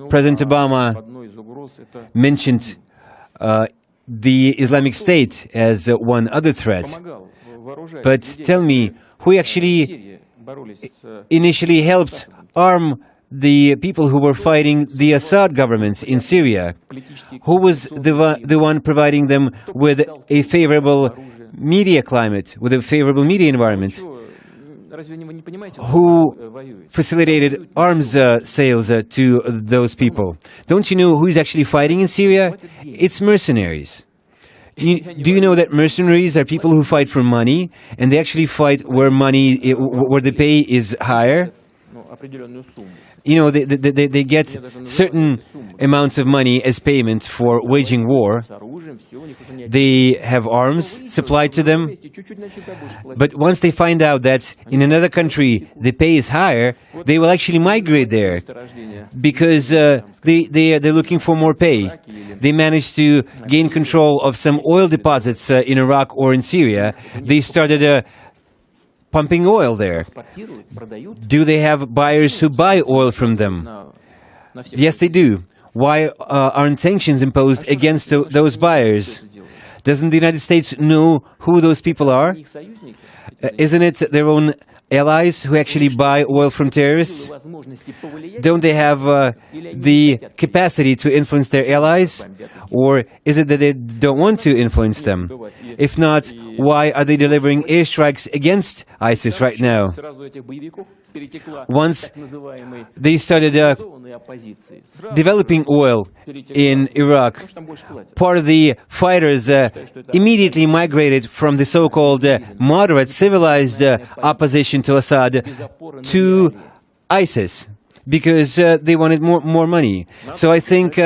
President Obama mentioned the Islamic State as one other threat. But tell me, who actually initially helped arm the people who were fighting the Assad governments in Syria? Who was the one providing them with a favorable media climate, with a favorable media environment? Who facilitated arms sales to those people? Don't you know who is actually fighting in Syria? It's mercenaries. Do you know that mercenaries are people who fight for money, and they actually fight where the pay is higher? You know, they get certain amounts of money as payment for waging war. They have arms supplied to them. But once they find out that in another country the pay is higher, they will actually migrate there because they're looking for more pay. They managed to gain control of some oil deposits in Iraq or in Syria. They started pumping oil there. Do they have buyers who buy oil from them? Yes, they do. Why aren't sanctions imposed against those buyers? Doesn't the United States know who those people are? Isn't it their own allies who actually buy oil from terrorists? Don't they have the capacity to influence their allies? Or is it that they don't want to influence them? If not, why are they delivering airstrikes against ISIS right now? Once they started developing oil in Iraq, part of the fighters immediately migrated from the so-called moderate, civilized opposition to Assad to ISIS, because they wanted more money. So I think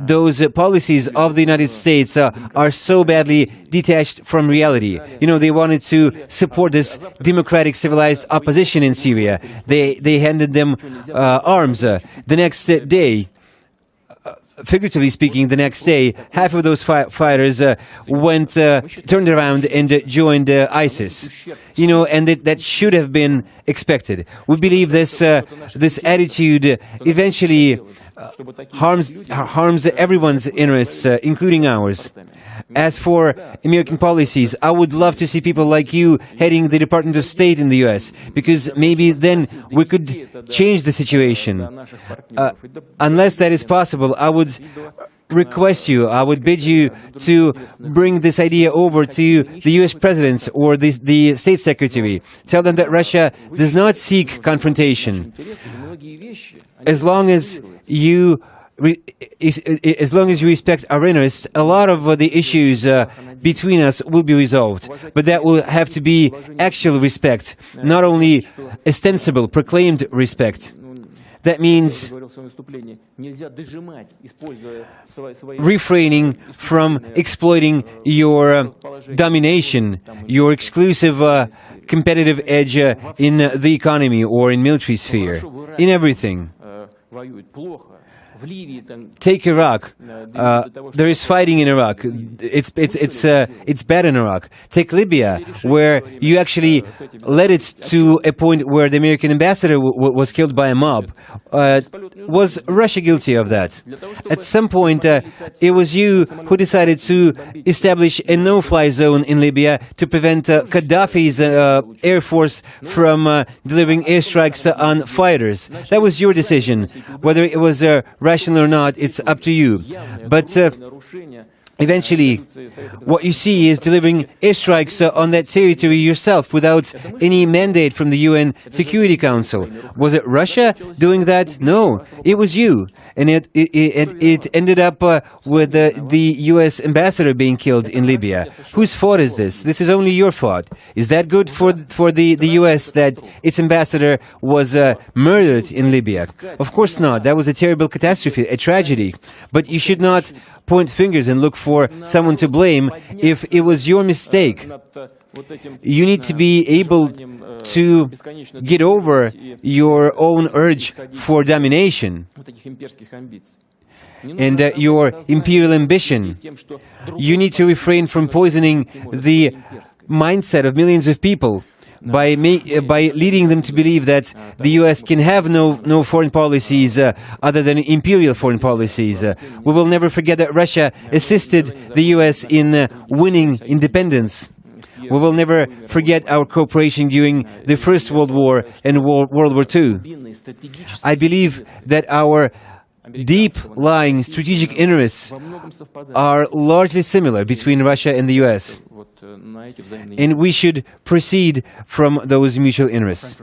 those policies of the United States are so badly detached from reality. You know, they wanted to support this democratic, civilized opposition in Syria. They handed them arms. The next day, figuratively speaking, the next day, half of those fighters turned around and joined ISIS. You know, and that should have been expected. We believe this attitude eventually harms everyone's interests, including ours. As for American policies, I would love to see people like you heading the Department of State in the US, because maybe then we could change the situation. Unless that is possible, I would request you, I would bid you to bring this idea over to the US President or the State Secretary. Tell them that Russia does not seek confrontation. As long as you respect our interests, a lot of the issues between us will be resolved. But that will have to be actual respect, not only ostensible, proclaimed respect. That means refraining from exploiting your domination, your exclusive competitive edge in the economy or in military sphere, in everything. Take Iraq. There is fighting in Iraq. It's bad in Iraq. Take Libya, where you actually led it to a point where the American ambassador was killed by a mob. Was Russia guilty of that? At some point, it was you who decided to establish a no-fly zone in Libya to prevent Gaddafi's air force from delivering airstrikes on fighters. That was your decision. Whether it was rational or not, it's up to you. But eventually, what you see is delivering airstrikes on that territory yourself without any mandate from the UN Security Council. Was it Russia doing that? No, it was you. And it ended up with the US ambassador being killed in Libya. Whose fault is this? This is only your fault. Is that good for the US that its ambassador was murdered in Libya? Of course not. That was a terrible catastrophe, a tragedy. But you should not point fingers and look for someone to blame if it was your mistake. You need to be able to get over your own urge for domination and your imperial ambition. You need to refrain from poisoning the mindset of millions of people by leading them to believe that the US can have no foreign policies other than imperial foreign policies. We will never forget that Russia assisted the US in winning independence. We will never forget our cooperation during the First World War and World War II. I believe that our deep-lying strategic interests are largely similar between Russia and the US, and we should proceed from those mutual interests.